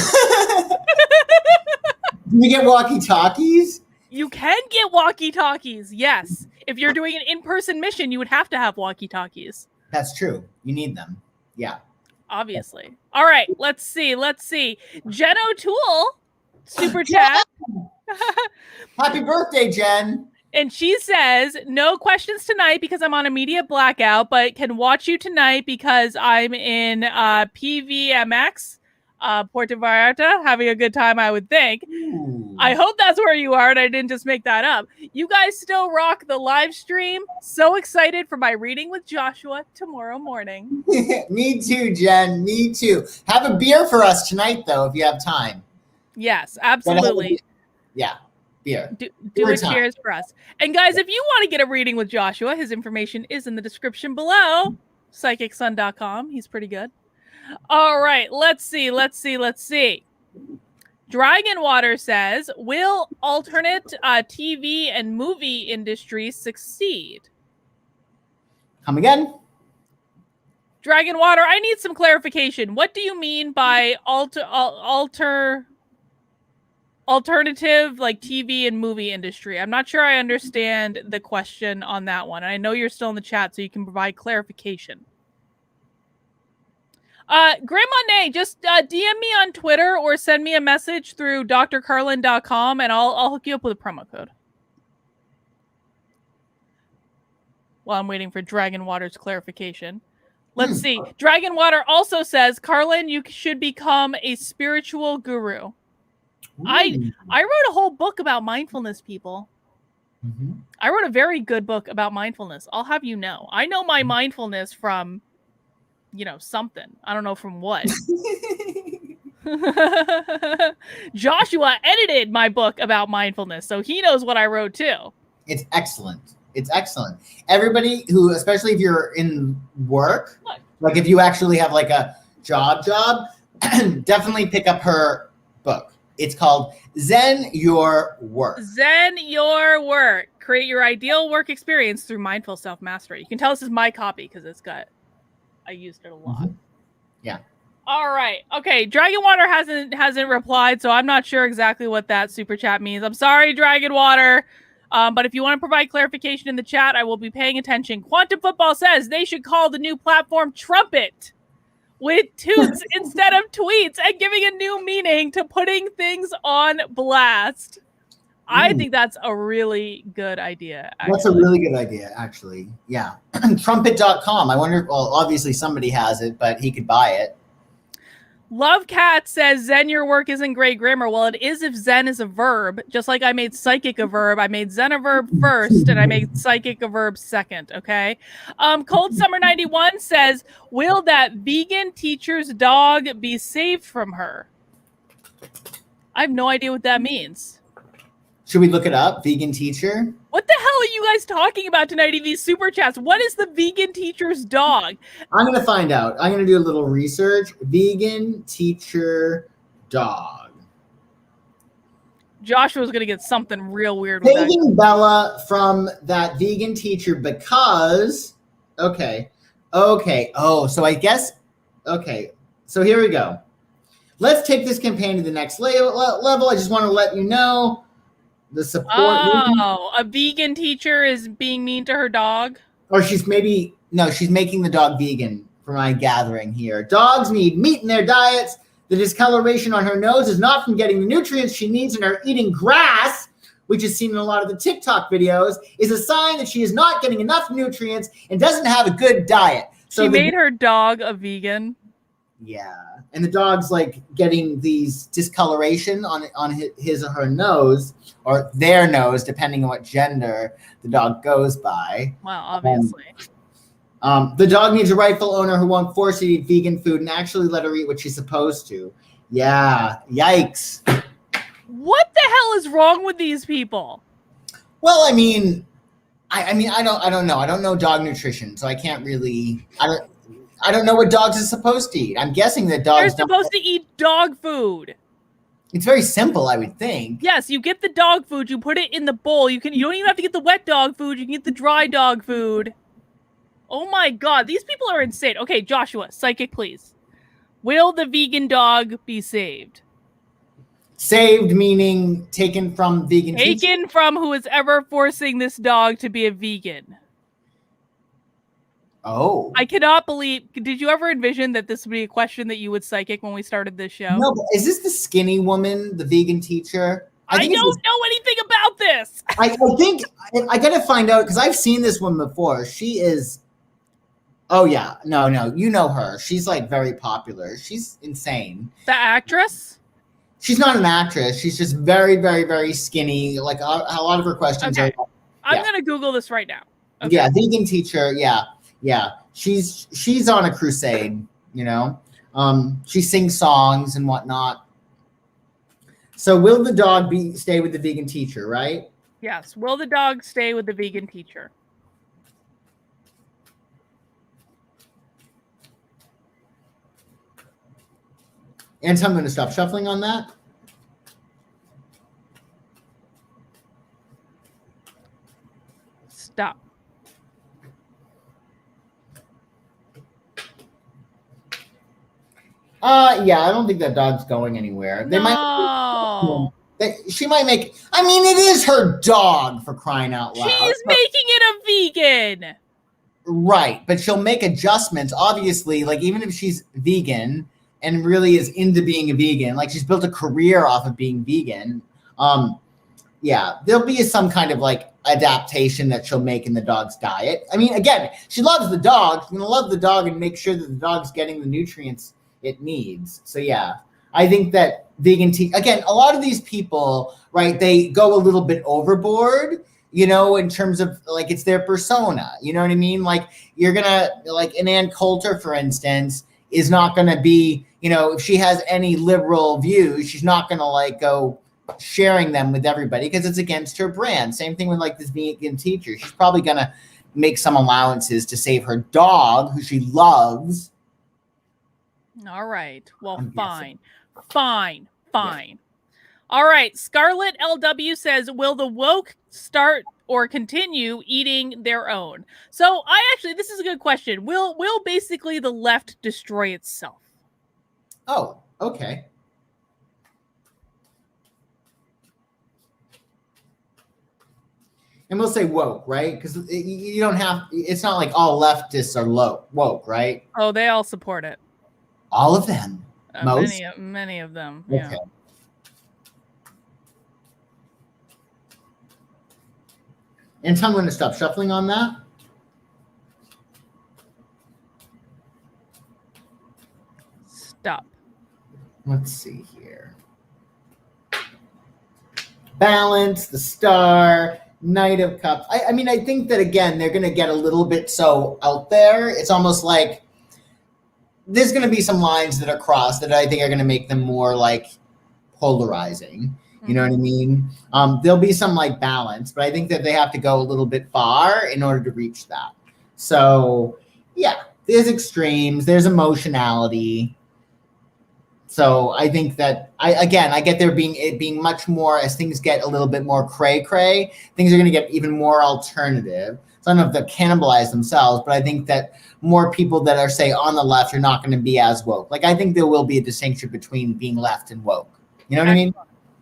you get walkie-talkies? You can get walkie-talkies, yes. If you're doing an in-person mission, you would have to have walkie-talkies. That's true. You need them. Yeah. Obviously. All right, let's see. Jen O'Toole, super chat. Happy birthday, Jen. And she says, no questions tonight because I'm on a media blackout, but can watch you tonight because I'm in PVMX, Puerto Vallarta, having a good time, I would think. Ooh. I hope that's where you are and I didn't just make that up. You guys still rock the live stream. So excited for my reading with Joshua tomorrow morning. Me too, Jen. Me too. Have a beer for us tonight, though, if you have time. Yes, absolutely. Yeah. Beer. Do a cheers for us. And guys, if you want to get a reading with Joshua, his information is in the description below. PsychicSun.com. He's pretty good. All right, let's see. Dragon Water says, will alternate TV and movie industry succeed? Come again? Dragon Water, I need some clarification. What do you mean by alternative, like TV and movie industry? I'm not sure I understand the question on that one. And I know you're still in the chat, so you can provide clarification. Grandma Nay, just DM me on Twitter or send me a message through drcarlin.com and I'll hook you up with a promo code. While I'm waiting for Dragon Water's clarification. Let's see. Dragon Water also says, Carlin, you should become a spiritual guru. I wrote a whole book about mindfulness, people. Mm-hmm. I wrote a very good book about mindfulness. I'll have you know. I know my mindfulness from, something. I don't know from what. Joshua edited my book about mindfulness, so he knows what I wrote too. It's excellent. It's excellent. Everybody who, especially if you're in work, like if you actually have like a job, definitely pick up her book. It's called Zen Your Work. Zen Your Work. Create your ideal work experience through mindful self-mastery. You can tell this is my copy because I used it a lot. Mm-hmm. Yeah. All right. Okay. Dragon Water hasn't replied, so I'm not sure exactly what that super chat means. I'm sorry, Dragon Water. But if you want to provide clarification in the chat, I will be paying attention. Quantum Football says they should call the new platform Trumpet with toots instead of tweets and giving a new meaning to putting things on blast. I think that's a really good idea. Actually. That's a really good idea, actually. Yeah. Trumpet.com. I wonder, well, obviously somebody has it, but he could buy it. Love Cat says Zen Your Work isn't great grammar. Well, it is if Zen is a verb. Just like I made psychic a verb, I made Zen a verb first, and I made psychic a verb second. Okay. Cold Summer 91 says, will that vegan teacher's dog be saved from her? I have no idea what that means. Should we look it up? Vegan teacher? What the hell are you guys talking about tonight in these super chats? What is the vegan teacher's dog? I'm going to find out. I'm going to do a little research. Vegan teacher dog. Joshua's going to get something real weird with that. Saving Bella from that vegan teacher because... Okay. Oh, so I guess... Okay. So here we go. Let's take this campaign to the next level. I just want to let you know... The support. Oh, a vegan teacher is being mean to her dog? Or she's making the dog vegan from my gathering here. Dogs need meat in their diets. The discoloration on her nose is not from getting the nutrients she needs and her eating grass, which is seen in a lot of the TikTok videos, is a sign that she is not getting enough nutrients and doesn't have a good diet. So she made her dog a vegan? Yeah. And the dog's like getting these discoloration on his or her nose, or their nose, depending on what gender the dog goes by. Well, obviously. The dog needs a rightful owner who won't force her to eat vegan food and actually let her eat what she's supposed to. Yeah. Yikes. What the hell is wrong with these people? Well, I mean, I don't know. I don't know dog nutrition, so I can't really. I don't know what dogs are supposed to eat. I'm guessing that dogs. They're supposed to eat dog food. It's very simple, I would think. Yes, you get the dog food, you put it in the bowl. You don't even have to get the wet dog food. You can get the dry dog food. Oh my God, these people are insane. Okay, Joshua, psychic, please. Will the vegan dog be saved? Saved meaning taken from vegan. Taken from who is ever forcing this dog to be a vegan. Oh. I cannot believe. Did you ever envision that this would be a question that you would psychic when we started this show? No, but is this the skinny woman, the vegan teacher? I don't know anything about this. I think I gotta find out because I've seen this one before. She is. Oh yeah, no, you know her. She's like very popular. She's insane. The actress? She's not an actress. She's just very, very, very skinny. Like a lot of her questions are. I'm gonna Google this right now. Okay. Yeah, vegan teacher. Yeah. She's on a crusade. You know, she sings songs and whatnot. So will the dog stay with the vegan teacher? Right. Yes. Will the dog stay with the vegan teacher? And so I'm going to stop shuffling on that. Stop. Yeah, I don't think that dog's going anywhere. She might make. I mean, it is her dog, for crying out loud. She's making it a vegan. Right, but she'll make adjustments. Obviously, like even if she's vegan and really is into being a vegan, like she's built a career off of being vegan. Yeah, there'll be some kind of like adaptation that she'll make in the dog's diet. I mean, again, she loves the dog. She's gonna love the dog and make sure that the dog's getting the nutrients it needs. So yeah, I think that vegan again, a lot of these people, right, they go a little bit overboard, you know, in terms of like it's their persona. You know what I mean? Like you're gonna like an Ann Coulter, for instance, is not gonna be, you know, if she has any liberal views, she's not gonna like go sharing them with everybody because it's against her brand. Same thing with like this vegan teacher. She's probably gonna make some allowances to save her dog, who she loves. All right. Well, fine. Yeah. All right. Scarlett LW says, will the woke start or continue eating their own? So this is a good question. Will basically the left destroy itself? Oh, okay. And we'll say woke, right? Because you don't have, it's not like all leftists are woke, right? Oh, they all support it. All of them? Most? Many of them. Okay. Yeah. And so I'm going to stop shuffling on that. Stop. Let's see here. Balance, the star, Knight of Cups. I mean, I think that, again, they're going to get a little bit so out there. It's almost like there's going to be some lines that are crossed that I think are going to make them more like polarizing. You know what I mean? There'll be some like balance, but I think that they have to go a little bit far in order to reach that. So yeah, there's extremes, there's emotionality. So I think that I get there being much more, as things get a little bit more cray, things are going to get even more alternative. So I don't know if they cannibalize themselves, but I think that more people that are, say, on the left are not going to be as woke. Like, I think there will be a distinction between being left and woke. You know what I mean?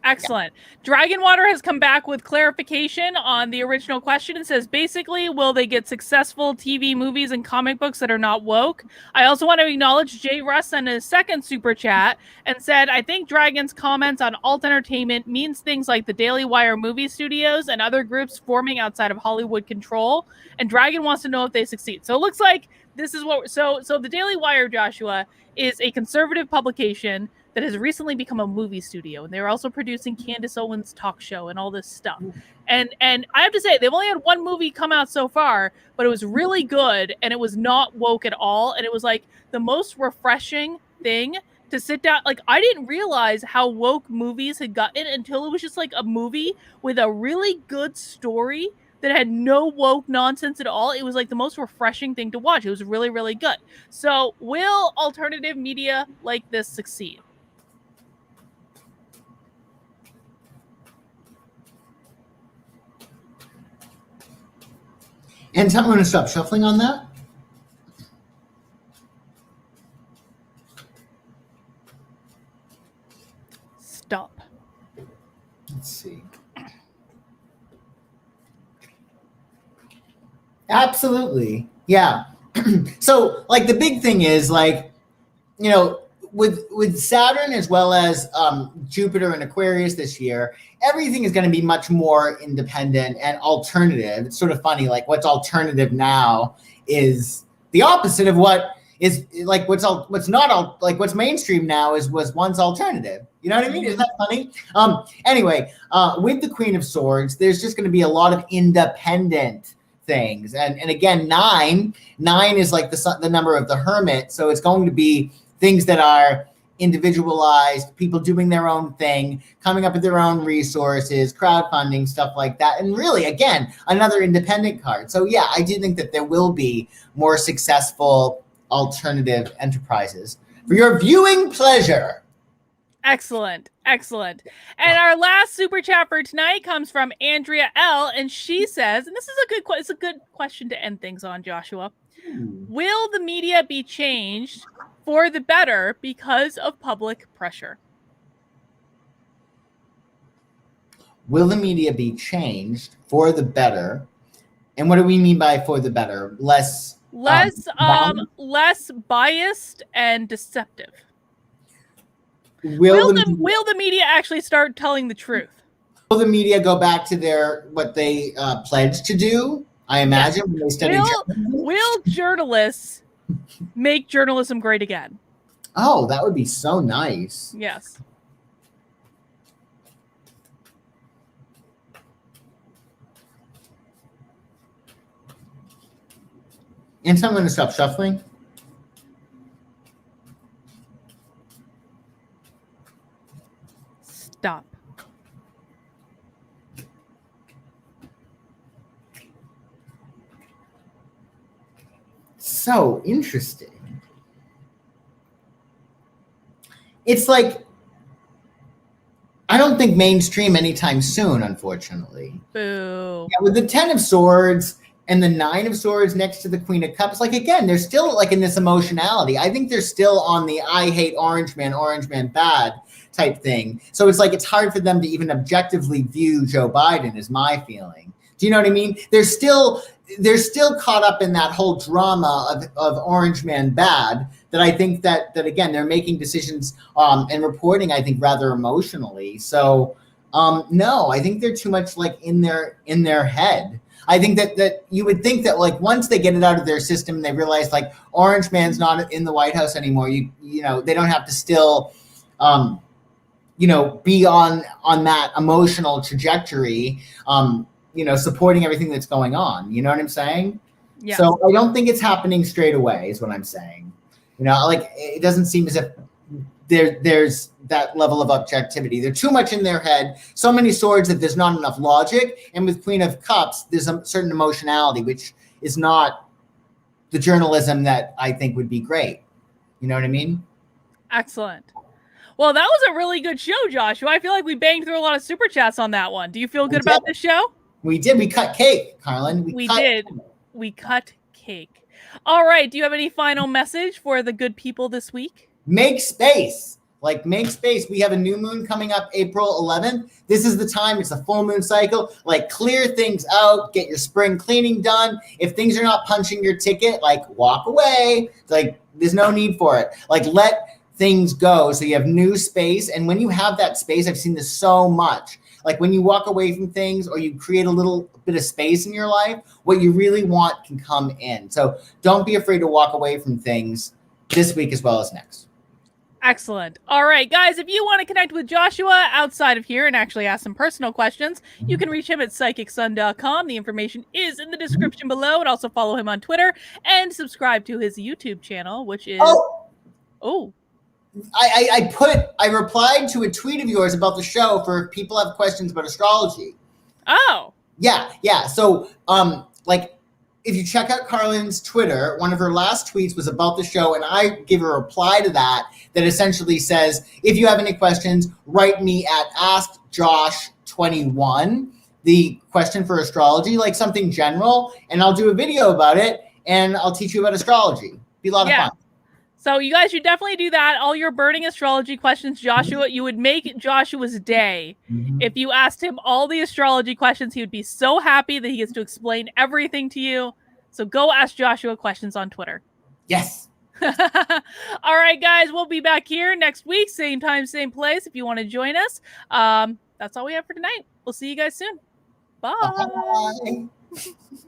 Excellent. Yeah. Dragonwater has come back with clarification on the original question and says, basically, will they get successful TV, movies, and comic books that are not woke? I also want to acknowledge Jay Russ in his second super chat and said, I think Dragon's comments on alt entertainment means things like the Daily Wire movie studios and other groups forming outside of Hollywood control. And Dragon wants to know if they succeed. So it looks like this is what, so the Daily Wire, Joshua, is a conservative publication that has recently become a movie studio, and they're also producing Candace Owens' talk show and all this stuff. And I have to say, they've only had one movie come out so far, but it was really good, and it was not woke at all, and it was like the most refreshing thing to sit down. Like, I didn't realize how woke movies had gotten until it was just like a movie with a really good story that had no woke nonsense at all. It was like the most refreshing thing to watch. It was really, really good. So will alternative media like this succeed? And I'm going to stop shuffling on that. Stop. Let's see. Absolutely. Yeah. So like the big thing is like, you know, with Saturn as well as Jupiter and Aquarius this year, everything is going to be much more independent and alternative. It's sort of funny, like what's alternative now is the opposite of what is like what's mainstream now was once alternative. You know what I mean? Isn't that funny? Anyway, with the Queen of Swords, there's just going to be a lot of independent things, and again, nine is like the number of the hermit, so it's going to be things that are individualized, people doing their own thing, coming up with their own resources, crowdfunding, stuff like that. And really, again, another independent card. So yeah, I do think that there will be more successful alternative enterprises for your viewing pleasure. Excellent. Excellent. And our last super chat for tonight comes from Andrea L. And she says, and this is it's a good question to end things on, Joshua. Will the media be changed for the better because of public pressure? Will the media be changed for the better? And what do we mean by for the better? Less biased and deceptive. Will the media actually start telling the truth? Will the media go back to what they pledged to do? I imagine when they study journalism. Will journalists make journalism great again? Oh, that would be so nice. Yes. And so I'm going to stop shuffling. Stop. So interesting. It's like, I don't think mainstream anytime soon, unfortunately. Boo. Yeah, with the 10 of Swords and the 9 of Swords next to the Queen of Cups, like again, they're still like in this emotionality. I think they're still on the I hate orange man bad type thing. So it's like it's hard for them to even objectively view Joe Biden, is my feeling. Do you know what I mean? They're still caught up in that whole drama of orange man bad, that I think that again, they're making decisions and reporting, I think, rather emotionally. So no, I think they're too much like in their head. I think that you would think that like once they get it out of their system and they realize like orange man's not in the White House anymore, you know, they don't have to still be on that emotional trajectory, supporting everything that's going on. You know what I'm saying? Yeah. So I don't think it's happening straight away is what I'm saying. You know, like it doesn't seem as if there's that level of objectivity. They're too much in their head. So many swords that there's not enough logic. And with Queen of Cups, there's a certain emotionality, which is not the journalism that I think would be great. You know what I mean? Excellent. Well, that was a really good show, Joshua. I feel like we banged through a lot of super chats on that one. Do you feel good about this show? We did. We cut cake, Carlin. We did. We cut cake. All right. Do you have any final message for the good people this week? Make space. Like, make space. We have a new moon coming up April 11th. This is the time. It's a full moon cycle. Like, clear things out. Get your spring cleaning done. If things are not punching your ticket, like, walk away. Like, there's no need for it. Like, let things go so you have new space. And when you have that space, I've seen this so much. Like, when you walk away from things or you create a little bit of space in your life, what you really want can come in. So don't be afraid to walk away from things this week as well as next. Excellent. All right, guys, if you want to connect with Joshua outside of here and actually ask some personal questions, you can reach him at psychicsun.com. The information is in the description below. And also follow him on Twitter and subscribe to his YouTube channel, which is... I replied to a tweet of yours about the show for if people have questions about astrology. Oh. Yeah. So, if you check out Carlin's Twitter, one of her last tweets was about the show, and I give a reply to that essentially says, if you have any questions, write me at AskJosh21, the question for astrology, like something general, and I'll do a video about it, and I'll teach you about astrology. Be a lot of fun. So you guys should definitely do that. All your burning astrology questions, Joshua, you would make Joshua's day. If you asked him all the astrology questions, he would be so happy that he gets to explain everything to you. So go ask Joshua questions on Twitter. Yes. All right, guys, we'll be back here next week, same time, same place. If you want to join us, that's all we have for tonight. We'll see you guys soon. Bye. Bye.